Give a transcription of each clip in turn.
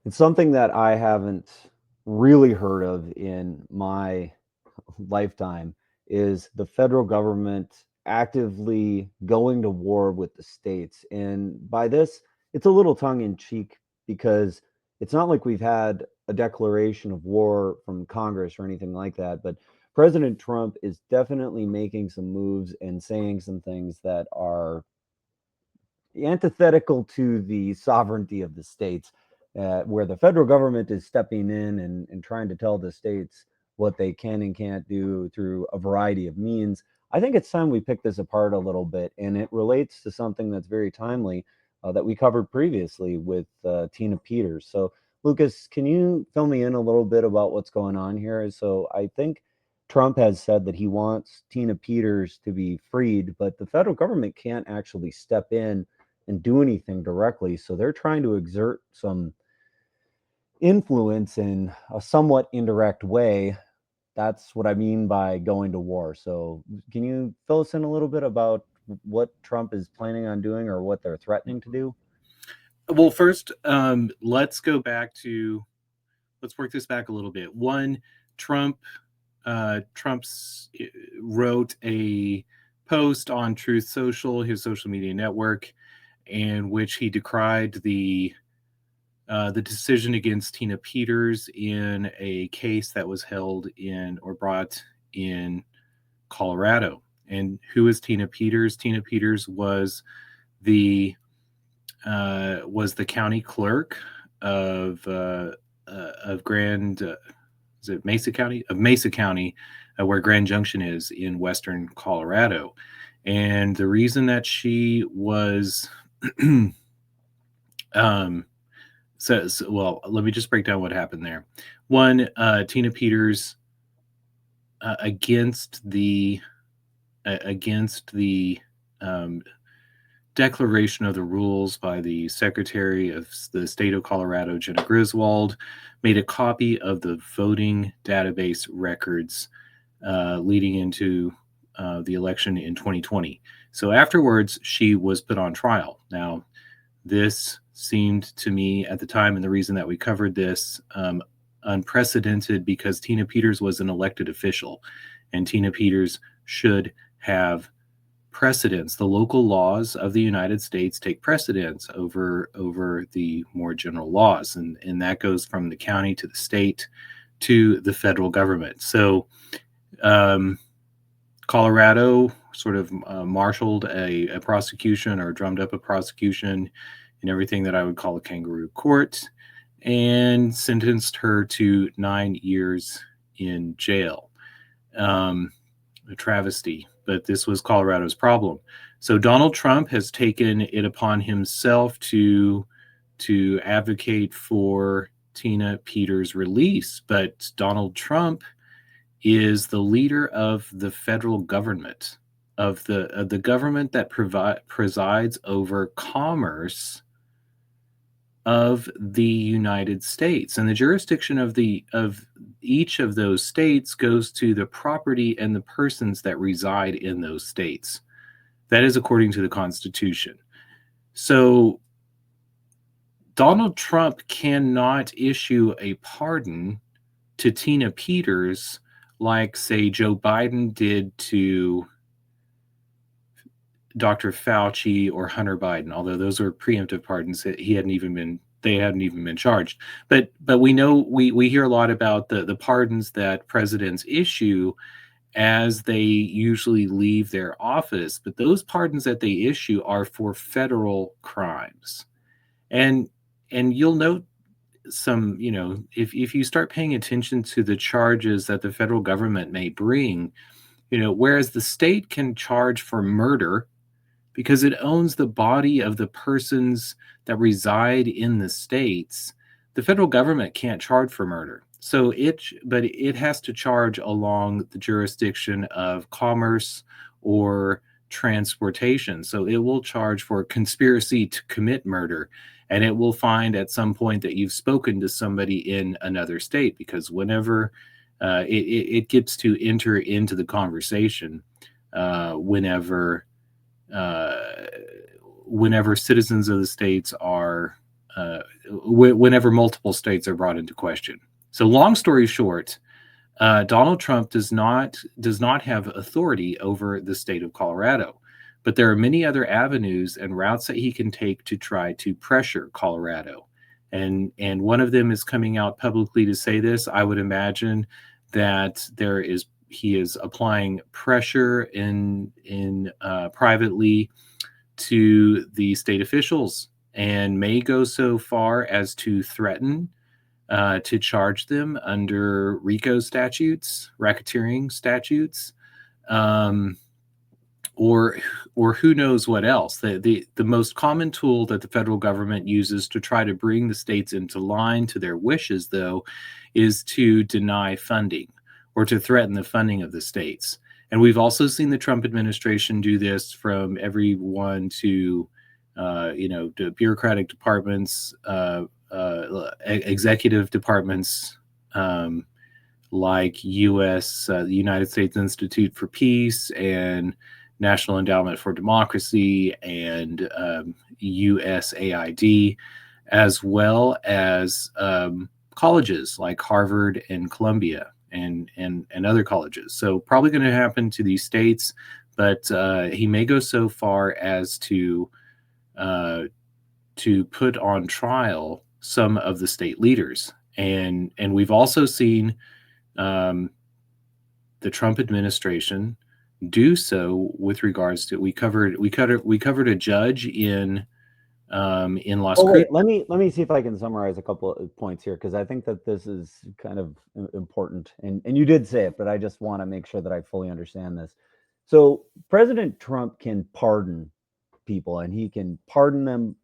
It's something that I haven't really heard of in my lifetime is the federal government actively going to war with the states. And by this, it's a little tongue in cheek because it's not like we've had a declaration of war from Congress or anything like that. But President Trump is definitely making some moves and saying some things that are antithetical to the sovereignty of the states, where the federal government is stepping in and trying to tell the states what they can and can't do through a variety of means. I think it's time we pick this apart a little bit, and it relates to something that's very timely that we covered previously with Tina Peters. So, Lucas, can you fill me in a little bit about what's going on here? So, I think Trump has said that he wants Tina Peters to be freed, but the federal government can't actually step in and do anything directly. So they're trying to exert some influence in a somewhat indirect way. That's what I mean by going to war. So can you fill us in a little bit about what Trump is planning on doing or what they're threatening to do? Well, first, let's work this back a little bit. One, Trump Trump's wrote a post on Truth Social, his social media network, in which he decried the decision against Tina Peters in a case that was held in or brought in Colorado. And who is Tina Peters? Tina Peters was the county clerk of Grand is it Mesa County of Mesa County, where Grand Junction is in western Colorado. And the reason that she was um, well, let me just break down what happened there. One, Tina Peters against the um, declaration of the rules by the Secretary of the State of Colorado, Jenna Griswold, made a copy of the voting database records leading into the election in 2020. So afterwards, she was put on trial. Now, this seemed to me at the time, and the reason that we covered this, unprecedented because Tina Peters was an elected official, and Tina Peters should have precedence. The local laws of the United States take precedence over the more general laws, and that goes from the county to the state to the federal government. So Colorado sort of marshaled a prosecution or drummed up a prosecution in everything that I would call a kangaroo court and sentenced her to 9 years in jail. A travesty, but this was Colorado's problem. So Donald Trump has taken it upon himself to advocate for Tina Peters' release, but Donald Trump is the leader of the federal government, of the government that presides over commerce of the United States, and the jurisdiction of each of those states goes to the property and the persons that reside in those states. That is according to the Constitution. So Donald Trump cannot issue a pardon to Tina Peters like, say, Joe Biden did to Dr. Fauci or Hunter Biden, although those were preemptive pardons. They hadn't even been charged. But we know we hear a lot about the pardons that presidents issue as they usually leave their office. But those pardons that they issue are for federal crimes. And you'll note some, if you start paying attention to the charges that the federal government may bring, whereas the state can charge for murder because it owns the body of the persons that reside in the states, the federal government can't charge for murder. But it has to charge along the jurisdiction of commerce or transportation. So it will charge for conspiracy to commit murder, and it will find at some point that you've spoken to somebody in another state, because whenever it gets to enter into the conversation, whenever uh, whenever citizens of the states are whenever multiple states are brought into question. So, long story short, Donald Trump does not have authority over the state of Colorado, but there are many other avenues and routes that he can take to try to pressure Colorado, and one of them is coming out publicly to say this. I would imagine that he is applying pressure in privately to the state officials, and may go so far as to threaten to charge them under RICO statutes, racketeering statutes, um, or or who knows what else. The most common tool that the federal government uses to try to bring the states into line to their wishes, though, is to deny funding or to threaten the funding of the states. And we've also seen the Trump administration do this, from everyone to to bureaucratic departments, executive departments, like the United States Institute for Peace and National Endowment for Democracy and USAID, as well as colleges like Harvard and Columbia and other colleges. So probably going to happen to these states, but he may go so far as uh, to put on trial some of the state leaders. And we've also seen um, the Trump administration do so with regards to, we covered a judge in Las Oh Cruces. wait, let me see if I can summarize a couple of points here, because I think that this is kind of important. And you did say it, but I just want to make sure that I fully understand this. So President Trump can pardon people, and he can pardon them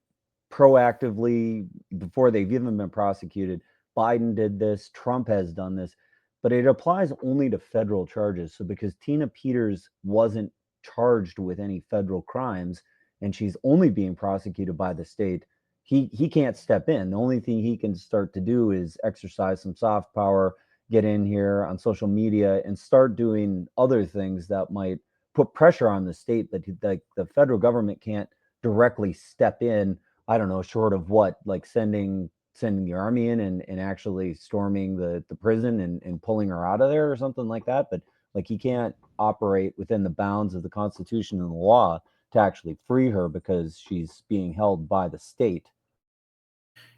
proactively before they've even been prosecuted. Biden did this, Trump has done this, but it applies only to federal charges. So because Tina Peters wasn't charged with any federal crimes and she's only being prosecuted by the state, he can't step in. The only thing he can start to do is exercise some soft power, get in here on social media and start doing other things that might put pressure on the state that like the federal government can't directly step in. I don't know, short of what, like sending the army in and actually storming the prison and pulling her out of there or something like that. But like he can't operate within the bounds of the Constitution and the law to actually free her because she's being held by the state.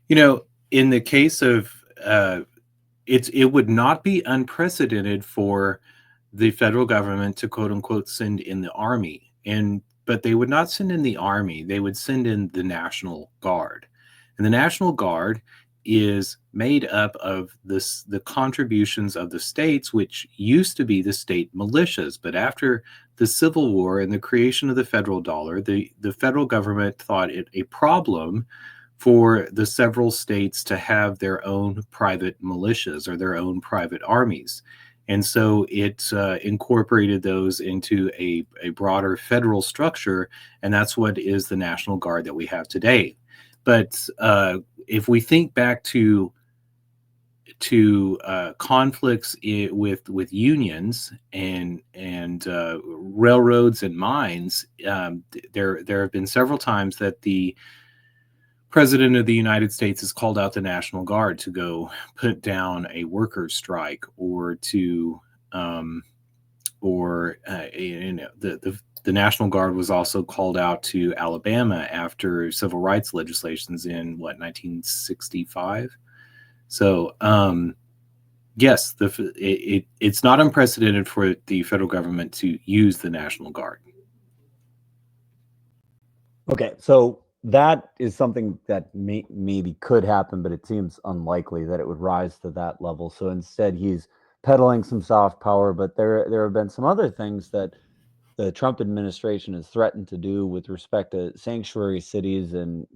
In the case of it would not be unprecedented for the federal government to quote unquote send in the army, but they would not send in the army. They would send in the National Guard, and the National Guard is made up of the contributions of the states, which used to be the state militias. But after the Civil War and the creation of the federal dollar, the federal government thought it a problem for the several states to have their own private militias or their own private armies. And so it incorporated those into a broader federal structure, and that's what is the National Guard that we have today. But if we think back to conflicts with unions and railroads and mines, there have been several times that the President of the United States has called out the National Guard to go put down a workers' strike, or to the National Guard was also called out to Alabama after civil rights legislations in 1965. So yes, it's not unprecedented for the federal government to use the National Guard. Okay, so that is something that maybe could happen, but it seems unlikely that it would rise to that level. So instead, he's peddling some soft power. But there have been some other things that the Trump administration has threatened to do with respect to sanctuary cities and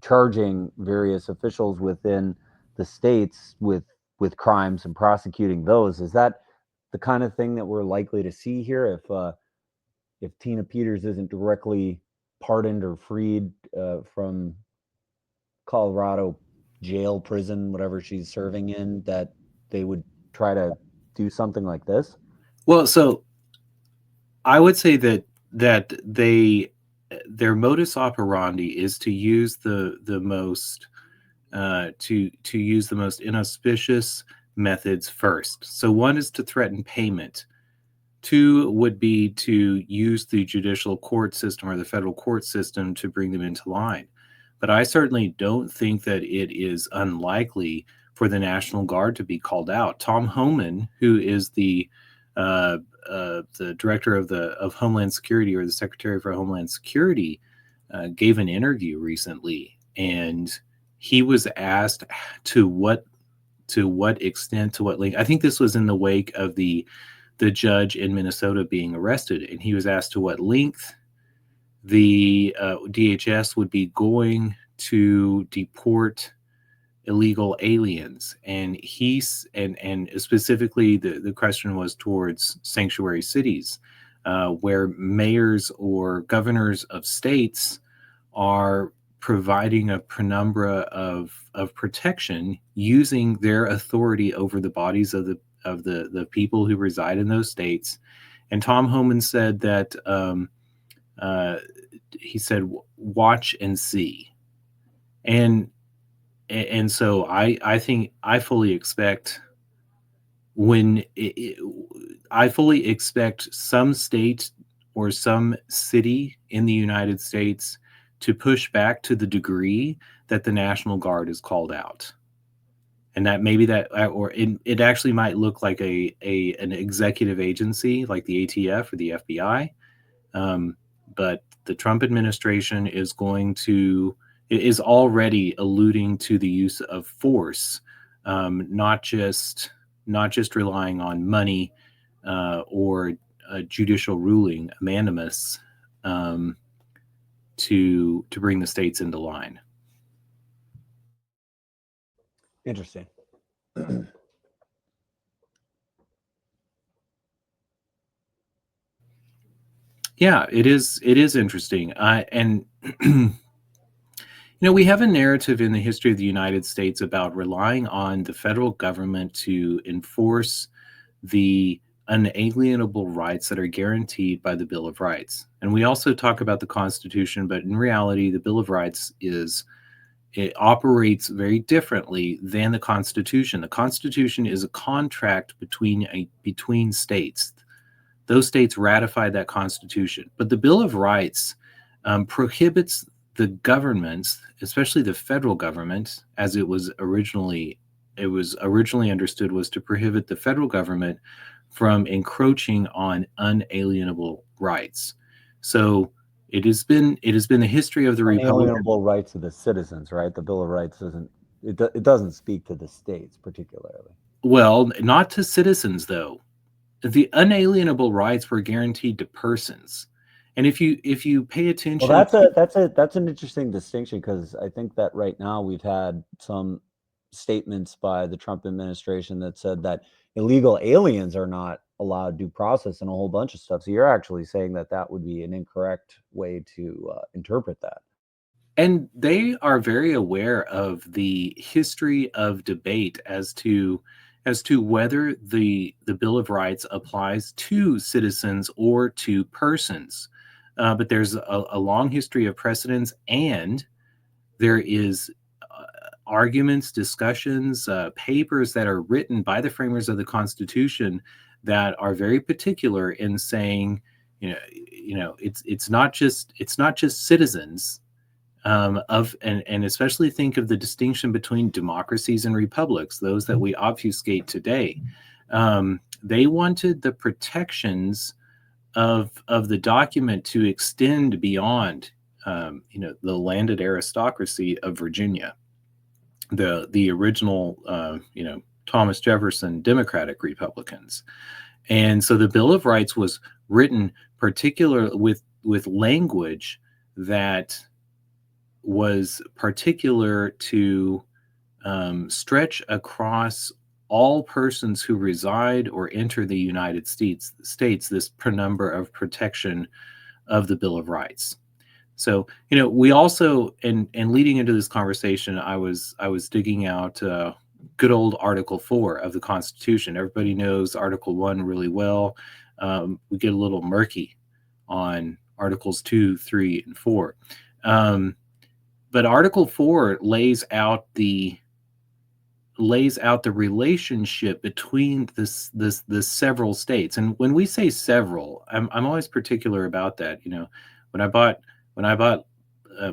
charging various officials within the states with crimes and prosecuting those. Is that the kind of thing that we're likely to see here if Tina Peters isn't directly pardoned or freed from Colorado jail, prison, whatever she's serving in, that they would try to do something like this? Well, so I would say that they their modus operandi is to use the most to use the most inauspicious methods first. So one is to threaten payment. Two would be to use the judicial court system or the federal court system to bring them into line. But I certainly don't think that it is unlikely for the National Guard to be called out. Tom Homan, who is the director of Homeland Security, or the Secretary for Homeland Security, gave an interview recently, and he was asked to what extent, to what length. I think this was in the wake of the judge in Minnesota being arrested, and he was asked to what length the DHS would be going to deport illegal aliens, and and specifically the question was towards sanctuary cities, where mayors or governors of states are providing a penumbra of protection using their authority over the bodies of the people who reside in those states. And Tom Homan said that he said, "Watch and see," and so I think I fully expect I fully expect some state or some city in the United States to push back to the degree that the National Guard is called out. And that maybe that, or it actually might look like an executive agency like the ATF or the FBI. But the Trump administration is already alluding to the use of force, not just relying on money or a judicial ruling, a mandamus, to bring the states into line. Interesting. Yeah, it is interesting. And we have a narrative in the history of the United States about relying on the federal government to enforce the unalienable rights that are guaranteed by the Bill of Rights. And we also talk about the Constitution, but in reality, the Bill of Rights it operates very differently than the Constitution. The Constitution is a contract between states. Those states ratified that Constitution. But the Bill of Rights prohibits the governments, especially the federal government, as it was originally understood, was to prohibit the federal government from encroaching on unalienable rights. So it has been the history of the unalienable rights of the citizens, right? The Bill of Rights doesn't speak to the states particularly. Well, not to citizens though. The unalienable rights were guaranteed to persons. And if you pay attention, well, that's an interesting distinction, because I think that right now we've had some statements by the Trump administration that said that illegal aliens are not allowed due process and a whole bunch of stuff. So you're actually saying that would be an incorrect way to interpret that. And they are very aware of the history of debate as to whether the Bill of Rights applies to citizens or to persons. But there's a long history of precedents, and there is arguments, discussions, papers that are written by the framers of the Constitution that are very particular in saying, it's not just citizens and especially think of the distinction between democracies and republics, those that we obfuscate today. They wanted the protections of the document to extend beyond, the landed aristocracy of Virginia, the original, Thomas Jefferson Democratic Republicans. And so the Bill of Rights was written particular with language that was particular to stretch across all persons who reside or enter the United States, this penumbra of protection of the Bill of Rights. So, we also, and leading into this conversation, I was digging out good old Article 4 of the Constitution. Everybody knows Article 1 really well. We get a little murky on Articles 2, 3, and 4. Um, but Article 4 lays out the relationship between the several states. And when we say several, I'm always particular about that. When I bought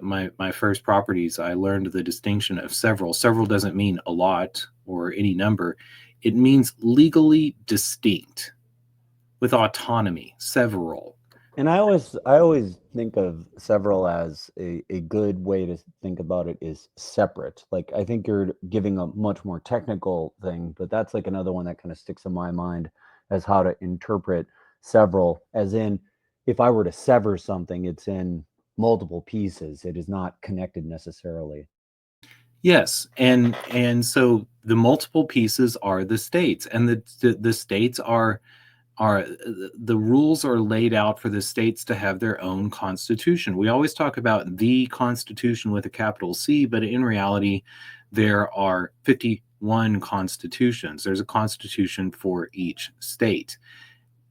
my first properties, I learned the distinction of several. Several doesn't mean a lot or any number. It means legally distinct with autonomy. Several. And I always think of several as a good way to think about it is separate. Like I think you're giving a much more technical thing, but that's like another one that kind of sticks in my mind as how to interpret several, as in if I were to sever something, it's in multiple pieces. It is not connected necessarily. Yes, and so the multiple pieces are the states, and the states are the rules are laid out for the states to have their own constitution. We always talk about the Constitution with a capital C, but in reality, there are 51 constitutions. There's a constitution for each state.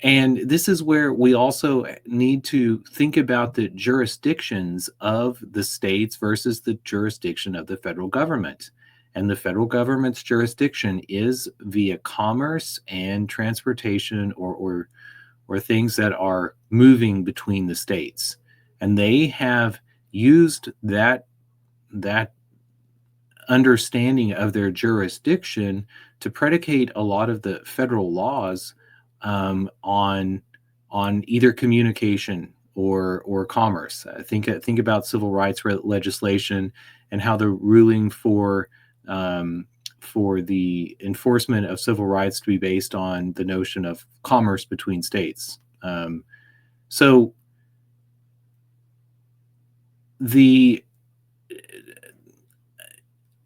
And this is where we also need to think about the jurisdictions of the states versus the jurisdiction of the federal government. And the federal government's jurisdiction is via commerce and transportation, or things that are moving between the states. And they have used that understanding of their jurisdiction to predicate a lot of the federal laws on either communication or commerce. Think about civil rights legislation and how the ruling for the enforcement of civil rights to be based on the notion of commerce between states. So the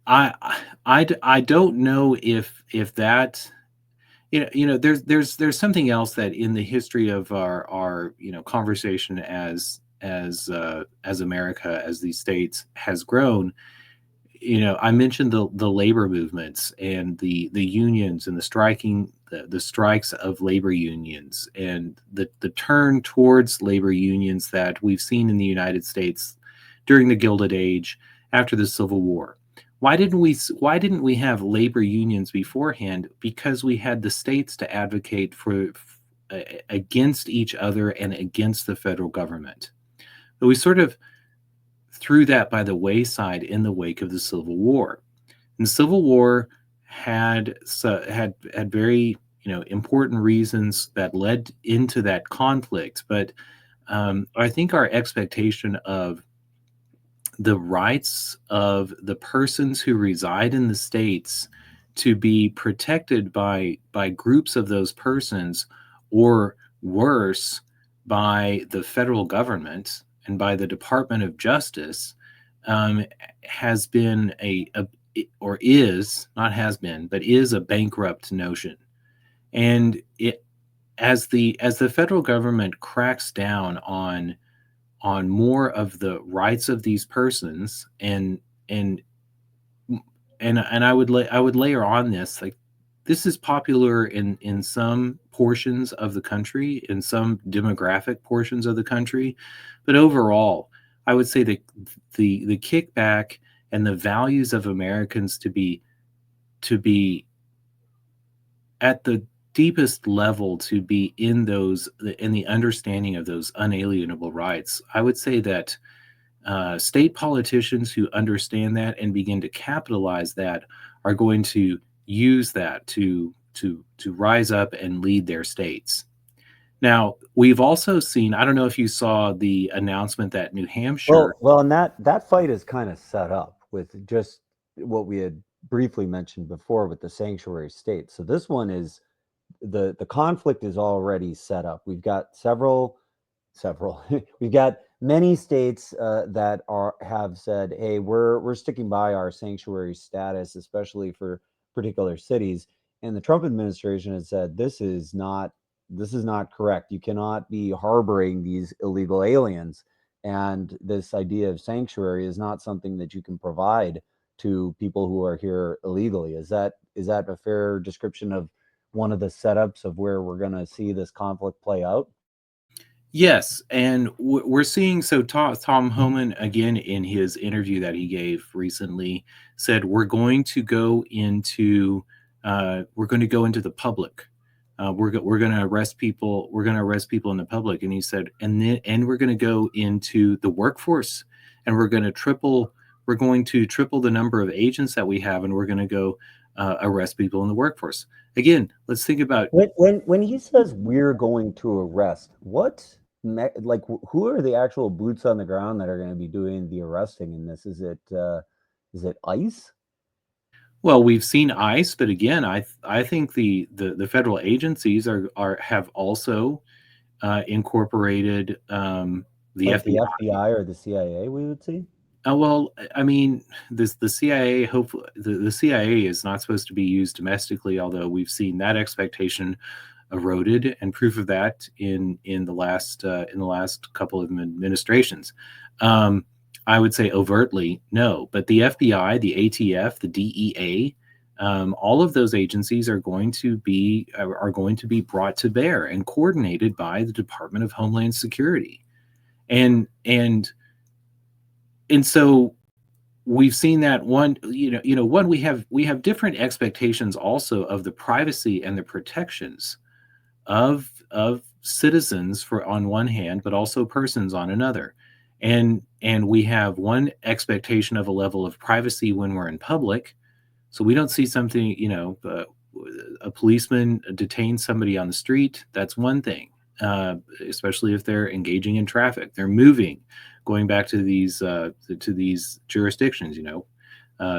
I don't know if that there's something else that in the history of our conversation as America, as these states has grown. I mentioned the labor movements and the unions and the strikes of labor unions, and the turn towards labor unions that we've seen in the United States during the Gilded Age after the Civil War. Why didn't we have labor unions beforehand? Because we had the states to advocate for against each other and against the federal government. But we sort of threw that by the wayside in the wake of the Civil War. And the Civil War had very important reasons that led into that conflict. But I think our expectation of the rights of the persons who reside in the states to be protected by groups of those persons, or worse, by the federal government and by the Department of Justice, has been or is not has been, but is a bankrupt notion. And it as the federal government cracks down on more of the rights of these persons, and I would layer on this, like, this is popular in some portions of the country, in some demographic portions of the country, but overall, I would say that the kickback and the values of Americans to be at the deepest level, to be in the understanding of those unalienable rights. I would say that state politicians who understand that and begin to capitalize that are going to use that to rise up and lead their states. Now, we've also seen, I don't know if you saw the announcement that New Hampshire. Well, and that fight is kind of set up with just what we had briefly mentioned before with the sanctuary state. So this one is the conflict is already set up. We've got several we've got many states that have said, hey, we're sticking by our sanctuary status, especially for particular cities. And the Trump administration has said this is not correct. You cannot be harboring these illegal aliens, and this idea of sanctuary is not something that you can provide to people who are here illegally. Is that a fair description of one of the setups of where we're going to see this conflict play out? Yes, and we're seeing so Tom Homan again in his interview that he gave recently said we're going to go into the public. We're going to arrest people. We're going to arrest people in the public, and he said, and we're going to go into the workforce, and we're going to triple the number of agents that we have, and we're going to go arrest people in the workforce. Again, let's think about. When he says we're going to arrest, who are the actual boots on the ground that are going to be doing the arresting in this? Is it ICE? Well, we've seen ICE, but again, I think the federal agencies are have also incorporated the Like the FBI. FBI or the CIA, we would see? Well, I mean, the CIA. Hopefully, the CIA is not supposed to be used domestically, although we've seen that expectation eroded, and proof of that in the last couple of administrations. Um, I would say overtly no, but the FBI, the ATF, the DEA, all of those agencies are going to be brought to bear and coordinated by the Department of Homeland Security, and and and so we've seen that one. One, we have different expectations also of the privacy and the protections of citizens for on one hand, but also persons on another. And we have one expectation of a level of privacy when we're in public, so we don't see something, a policeman detains somebody on the street. That's one thing, especially if they're engaging in traffic, they're moving, going back to these jurisdictions.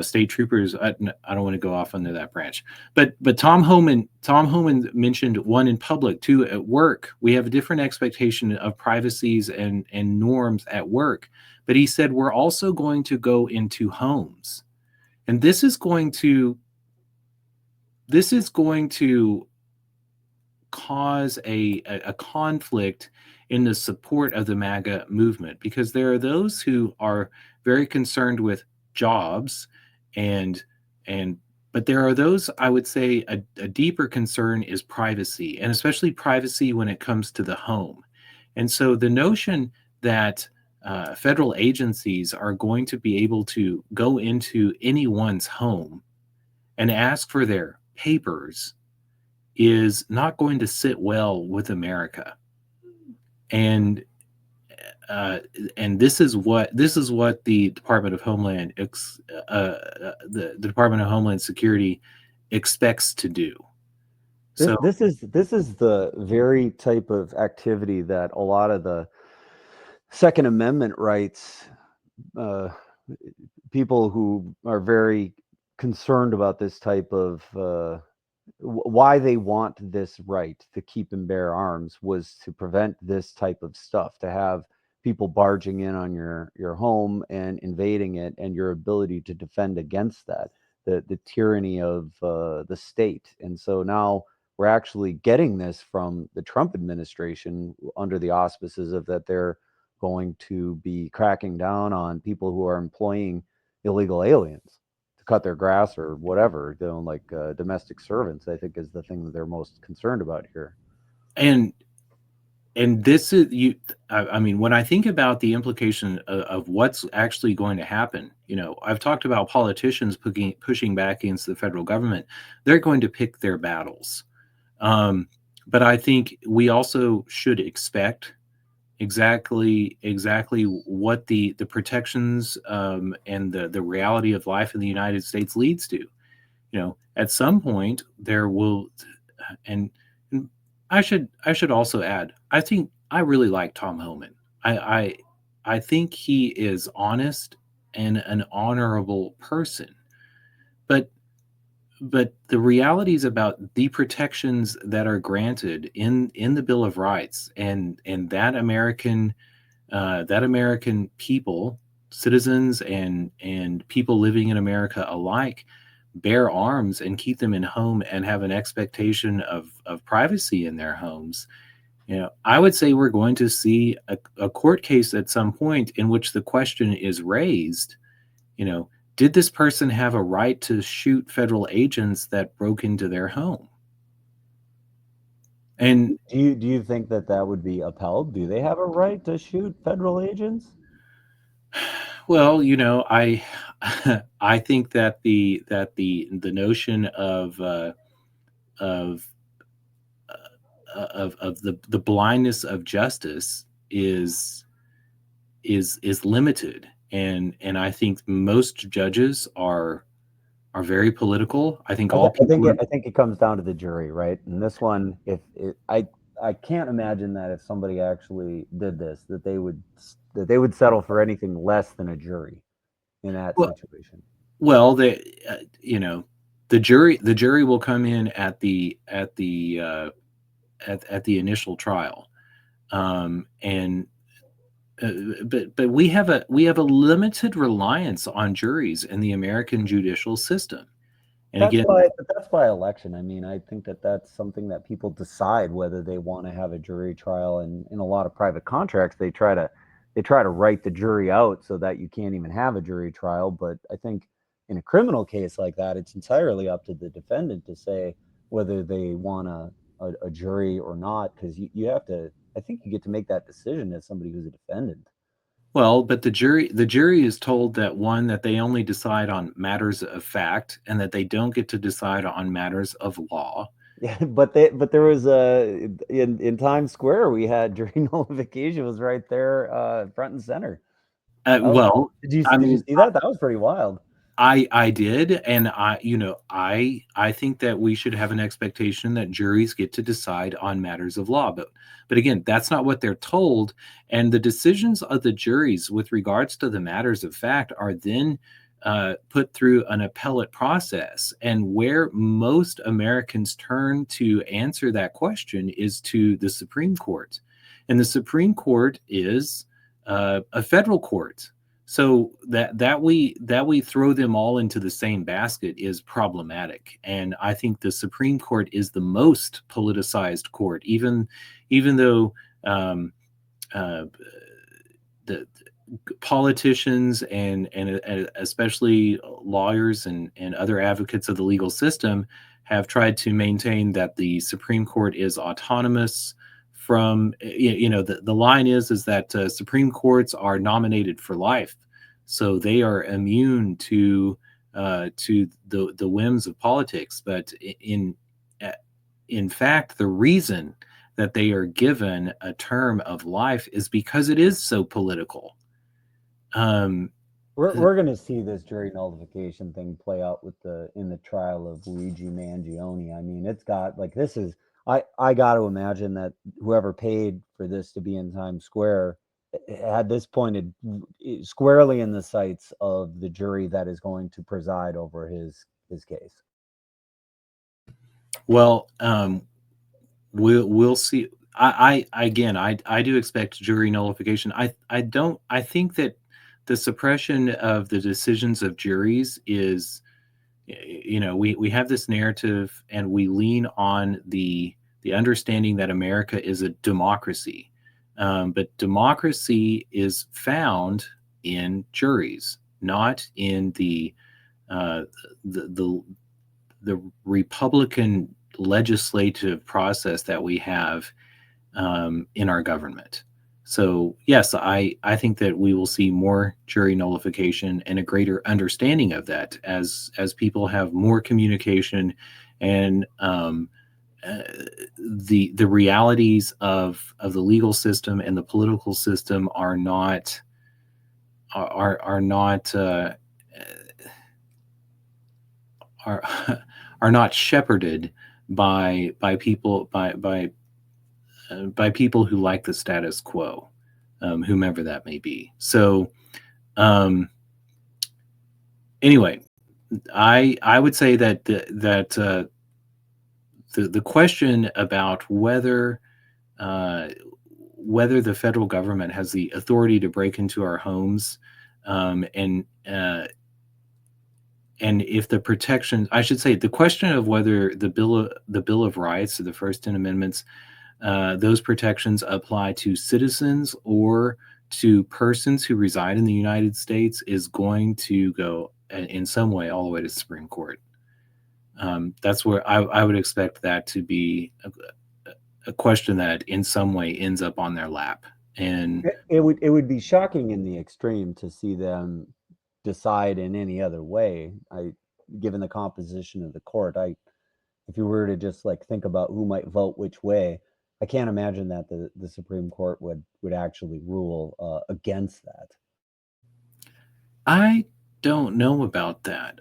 State troopers. I don't want to go off under that branch, but Tom Homan mentioned one in public, two at work. We have a different expectation of privacies and norms at work, but he said we're also going to go into homes, and this is going to cause a conflict in the support of the MAGA movement, because there are those who are very concerned with jobs and and but there are those, I would say, a deeper concern is privacy, and especially privacy when it comes to the home. And so the notion that federal agencies are going to be able to go into anyone's home and ask for their papers is not going to sit well with America. And uh, and this is what the Department of the Department of Homeland Security expects to do. So This is the very type of activity that a lot of the Second Amendment rights, uh, people who are very concerned about this type of why they want this right to keep and bear arms was to prevent this type of stuff, to have people barging in on your home and invading it, and your ability to defend against that, the tyranny of the state. And so now we're actually getting this from the Trump administration under the auspices of that they're going to be cracking down on people who are employing illegal aliens to cut their grass or whatever, like domestic servants, I think is the thing that they're most concerned about here. and and this is you. I mean, when I think about the implication of what's actually going to happen, I've talked about politicians pushing back against the federal government. They're going to pick their battles. Um, but I think we also should expect exactly what the protections and the reality of life in the United States leads to. At some point there will, and, and I should also add, I think I really like Tom Homan. I think he is honest and an honorable person, but the realities about the protections that are granted in the Bill of Rights, and that American people, citizens and people living in America alike, bear arms and keep them in home and have an expectation of privacy in their homes. I would say we're going to see a court case at some point in which the question is raised, you know, did this person have a right to shoot federal agents that broke into their home? And Do you think that that would be upheld? Do they have a right to shoot federal agents? well, I think that the notion of of the blindness of justice is limited, and I think most judges are very political. I think I, th- all I think people it, are. I think it comes down to the jury, right? And this one, if it, I can't imagine that if somebody actually did this, that they would settle for anything less than a jury in that Well, situation. well, the jury will come in at the initial trial, and but we have a limited reliance on juries in the American judicial system. And again, But that's by election. I mean, I think that that's something that people decide whether they want to have a jury trial. And in a lot of private contracts, they try to write the jury out so that you can't even have a jury trial. But I think in a criminal case like that, it's entirely up to the defendant to say whether they want a jury or not, because you have to. I think you get to make that decision as somebody who's a defendant. well, but the jury is told that they only decide on matters of fact and that they don't get to decide on matters of law. Yeah, but there was a in Times Square we had jury nullification was right there, front and center. Oh, Well, I did you mean, see that? That was pretty wild. I did, and I think that we should have an expectation that juries get to decide on matters of law, but again, that's not what they're told, and the decisions of the juries with regards to the matters of fact are then put through an appellate process, and where most Americans turn to answer that question is to the Supreme Court, and the Supreme Court is a federal court. So that we throw them all into the same basket is problematic, and I think the Supreme Court is the most politicized court, even though um, uh, the politicians and especially lawyers and other advocates of the legal system have tried to maintain that the Supreme Court is autonomous from the line is that Supreme Courts are nominated for life, so they are immune to the whims of politics. But uh, in fact, the reason that they are given a term of life is because it is so political. Um, We're going to see this jury nullification thing play out with the in the trial of Luigi Mangione. I mean, it's got like this is I got to imagine that whoever paid for this to be in Times Square had this pointed squarely in the sights of the jury that is going to preside over his case. well, we'll see. I do expect jury nullification. I think that the suppression of the decisions of juries is, we have this narrative and we lean on the understanding that America is a democracy, but democracy is found in juries, not in uh, the the Republican legislative process that we have in our government. So yes, I think that we will see more jury nullification and a greater understanding of that as people have more communication and uh, the realities of the legal system and the political system are not are are not shepherded by people who like the status quo, whomever that may be. So, um, anyway, I would say that the question about uh, whether the federal government has the authority to break into our homes, um, and uh, and if the protection, I should say, the question of whether the Bill of Rights or the first 10 amendments, those protections apply to citizens or to persons who reside in the United States is going to go in some way all the way to Supreme Court. That's where I would expect that to be a question that in some way ends up on their lap. And It would be shocking in the extreme to see them decide in any other way. Given the composition of the court, if you were to just like think about who might vote which way, I can't imagine that the Supreme Court would actually rule against that. I don't know about that.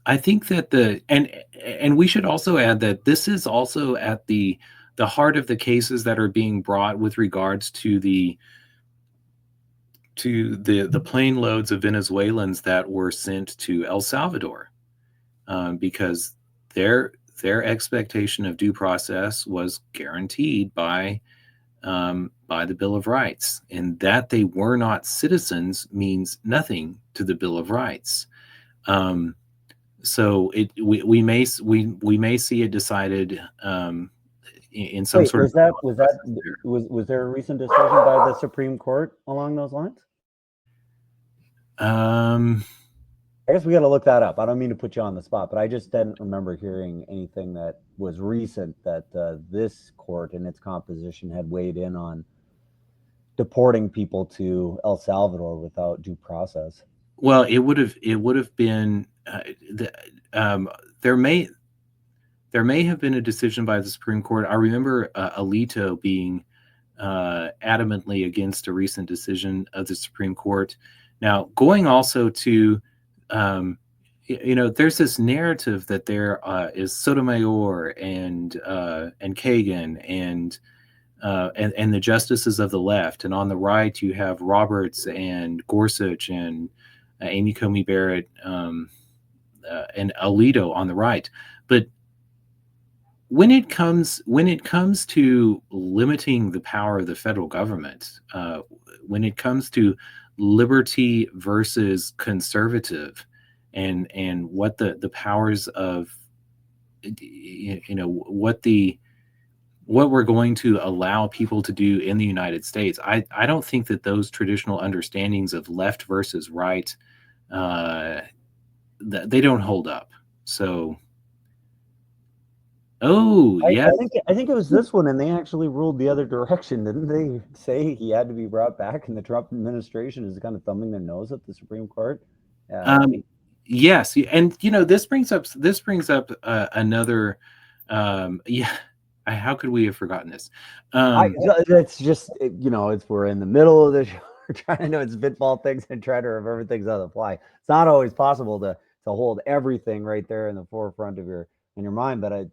I think that and we should also add that this is also at the heart of the cases that are being brought with regards to the plane loads of Venezuelans that were sent to El Salvador, because their expectation of due process was guaranteed by the Bill of Rights, and that they were not citizens means nothing to the Bill of Rights. So we may see it decided in some Wait, sort of process there. was there a recent decision by the Supreme Court along those lines? Um, I guess we got to look that up. I don't mean to put you on the spot, but I just didn't remember hearing anything that was recent that this court in its composition had weighed in on deporting people to El Salvador without due process. well, it would have been there may have been a decision by the Supreme Court. I remember Alito being adamantly against a recent decision of the Supreme Court. Now, going also to, there's this narrative that there is Sotomayor and Kagan and the justices of the left, and on the right you have Roberts and Gorsuch and Amy Coney Barrett and Alito on the right. But when it comes to limiting the power of the federal government, when it comes to liberty versus conservative, and what the powers of what we're going to allow people to do in the United States, I don't think that those traditional understandings of left versus right, they don't hold up. So. Oh, I, yes. I think it was this one, and they actually ruled the other direction, didn't they? Say he had to be brought back, and the Trump administration is kind of thumbing their nose at the Supreme Court. Um, yes, and this brings up another. Yeah, how could we have forgotten this? That's just it's we're in the middle of the show. We're trying to spitball things and try to remember things on the fly. It's not always possible to hold everything right there in the forefront of your mind, but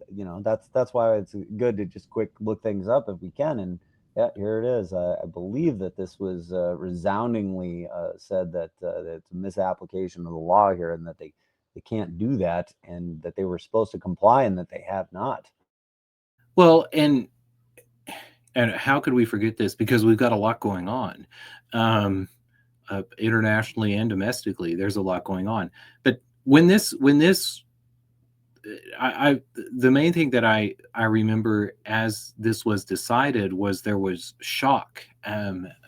that's why it's good to just quick look things up if we can. And yeah, here it is. I believe that this was resoundingly said that it's a misapplication of the law here, and that they can't do that, and that they were supposed to comply, and that they have not. Well, and how could we forget this? Because we've got a lot going on, internationally and domestically. There's a lot going on. But when this, the main thing that I remember as this was decided was there was shock.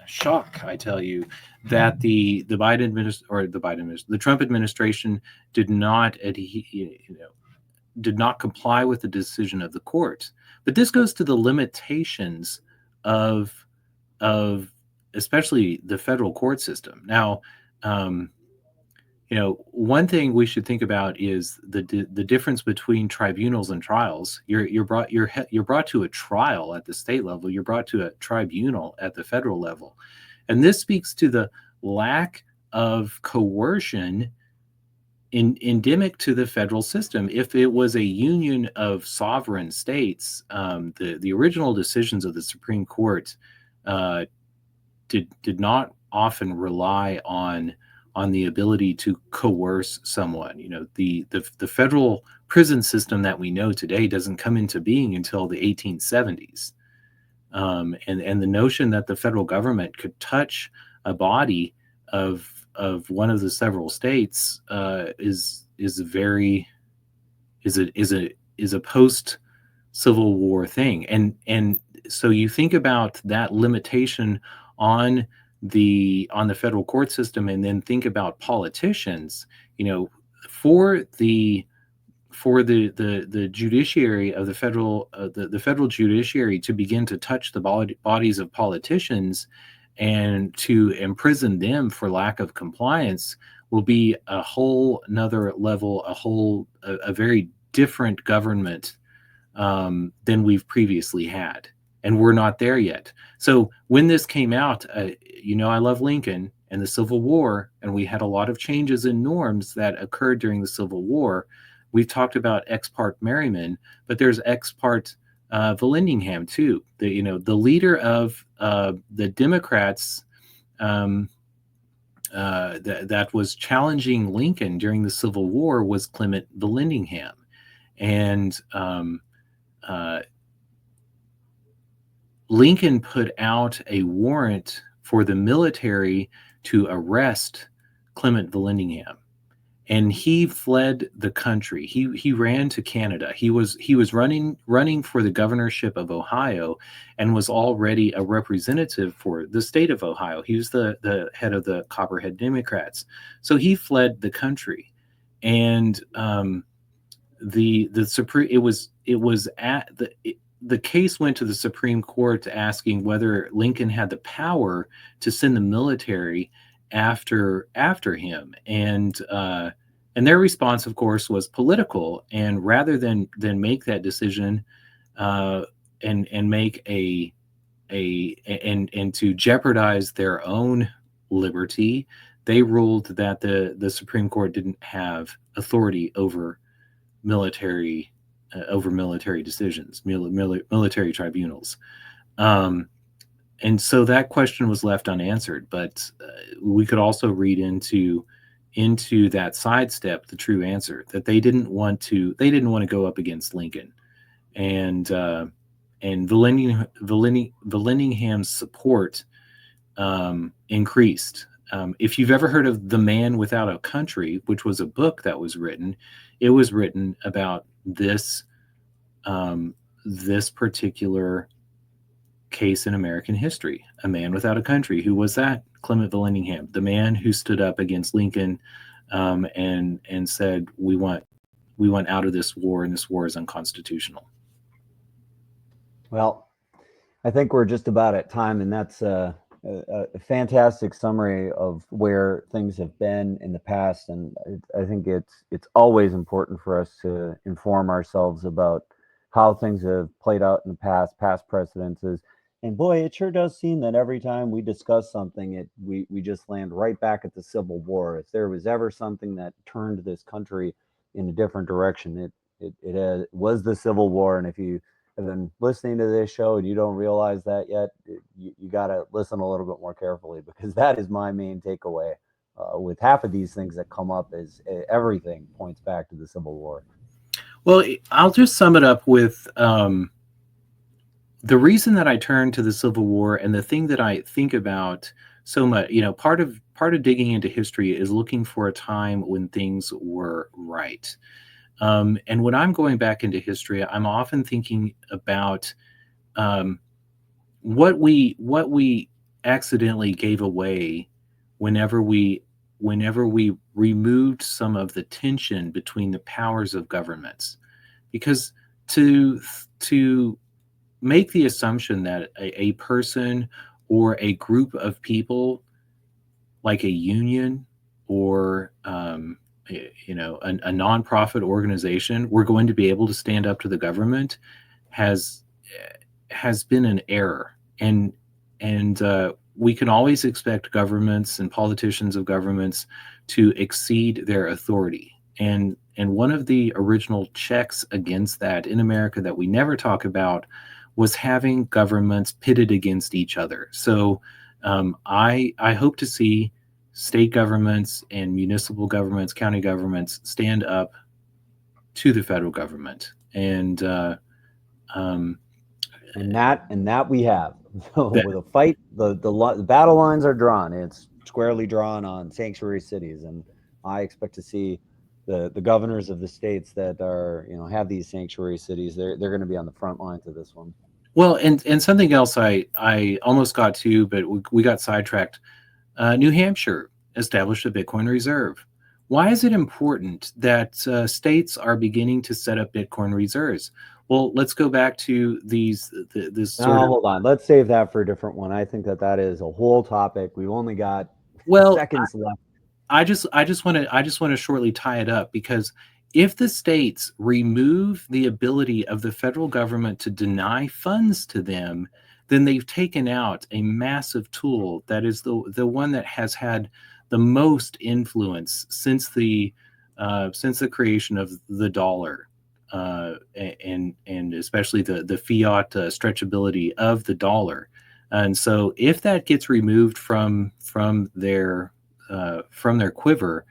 Shock, I tell you, that the Trump administration did not did not comply with the decision of the court. But this goes to the limitations of especially the federal court system. Now, one thing we should think about is the difference between tribunals and trials. You're brought to a trial at the state level. You're brought to a tribunal at the federal level, and this speaks to the lack of coercion endemic to the federal system. If it was a union of sovereign states, the original decisions of the Supreme Court did not often rely on the ability to coerce someone. The federal prison system that we know today doesn't come into being until the 1870s, and the notion that the federal government could touch a body of one of the several states is a post Civil War thing, and so you think about that limitation on the federal court system, and then think about politicians. For the judiciary of the federal judiciary to begin to touch the bodies of politicians and to imprison them for lack of compliance will be a whole nother level, a very different government than we've previously had, and we're not there yet. So when this came out, I love Lincoln and the Civil War, and we had a lot of changes in norms that occurred during the Civil War. We've talked about ex parte Merryman, but there's ex parte Vallandigham too. The leader of the Democrats that was challenging Lincoln during the Civil War was Clement Vallandigham, and Lincoln put out a warrant for the military to arrest Clement Vallandigham, and he fled the country. He ran to Canada. He was running for the governorship of Ohio, and was already a representative for the state of Ohio. He was the head of the Copperhead Democrats. So he fled the country, and the Supreme the case went to the Supreme Court asking whether Lincoln had the power to send the military after him, and their response, of course, was political. And rather than make that decision and make and to jeopardize their own liberty, they ruled that the Supreme Court didn't have authority over military decisions, military tribunals. And so that question was left unanswered. But we could also read into that sidestep the true answer, that they didn't want to go up against Lincoln, and Vallandingham's support increased. If you've ever heard of The Man Without a Country, which was a book that was written, it was written about this particular case in American history. A man without a country. Who was that? Clement Vallandigham, the man who stood up against Lincoln and said, we want out of this war, and this war is unconstitutional. Well, I think we're just about at time, and that's a fantastic summary of where things have been in the past. And I think it's always important for us to inform ourselves about how things have played out in the past precedences. And boy, it sure does seem that every time we discuss something, we just land right back at the Civil War. If there was ever something that turned this country in a different direction, it was the Civil War. And if you have been listening to this show and you don't realize that yet, you got to listen a little bit more carefully, because that is my main takeaway with half of these things that come up. Is everything points back to the Civil War. Well, I'll just sum it up with the reason that I turn to the Civil War, and the thing that I think about so much. Part of digging into history is looking for a time when things were right. And when I'm going back into history, I'm often thinking about what we accidentally gave away whenever we removed some of the tension between the powers of governments. Because to make the assumption that a person or a group of people, like a union or a nonprofit organization, we're going to be able to stand up to the government has been an error. And we can always expect governments and politicians of governments to exceed their authority. And one of the original checks against that in America that we never talk about was having governments pitted against each other. So I hope to see state governments and municipal governments, county governments, stand up to the federal government, and that we have. So with a fight, the battle lines are drawn. It's squarely drawn on sanctuary cities, and I expect to see the governors of the states that are have these sanctuary cities. They're going to be on the front lines of this one. Well, and something else I almost got to, but we got sidetracked. New Hampshire established a Bitcoin reserve. Why is it important that states are beginning to set up Bitcoin reserves? Well, let's go back to this sort Now, of. hold on. Let's save that for a different one. I think that that is a whole topic. We've only got Well, seconds left. I just want to shortly tie it up, because if the states remove the ability of the federal government to deny funds to them, then they've taken out a massive tool that is the one that has had the most influence since the creation of the dollar, and especially the fiat stretchability of the dollar. And so, if that gets removed from their quiver,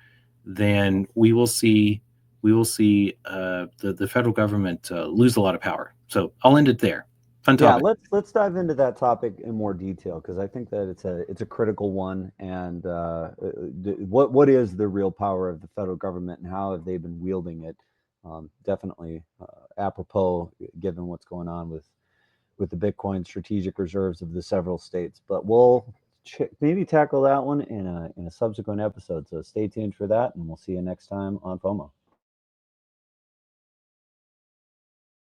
then we will see the federal government lose a lot of power. So I'll end it there. Fun Yeah, topic. let's dive into that topic in more detail because I think that it's a critical one. And what is the real power of the federal government and how have they been wielding it? Definitely apropos given what's going on with the Bitcoin strategic reserves of the several states. But we'll maybe tackle that one in a subsequent episode. So stay tuned for that, and we'll see you next time on FOMO.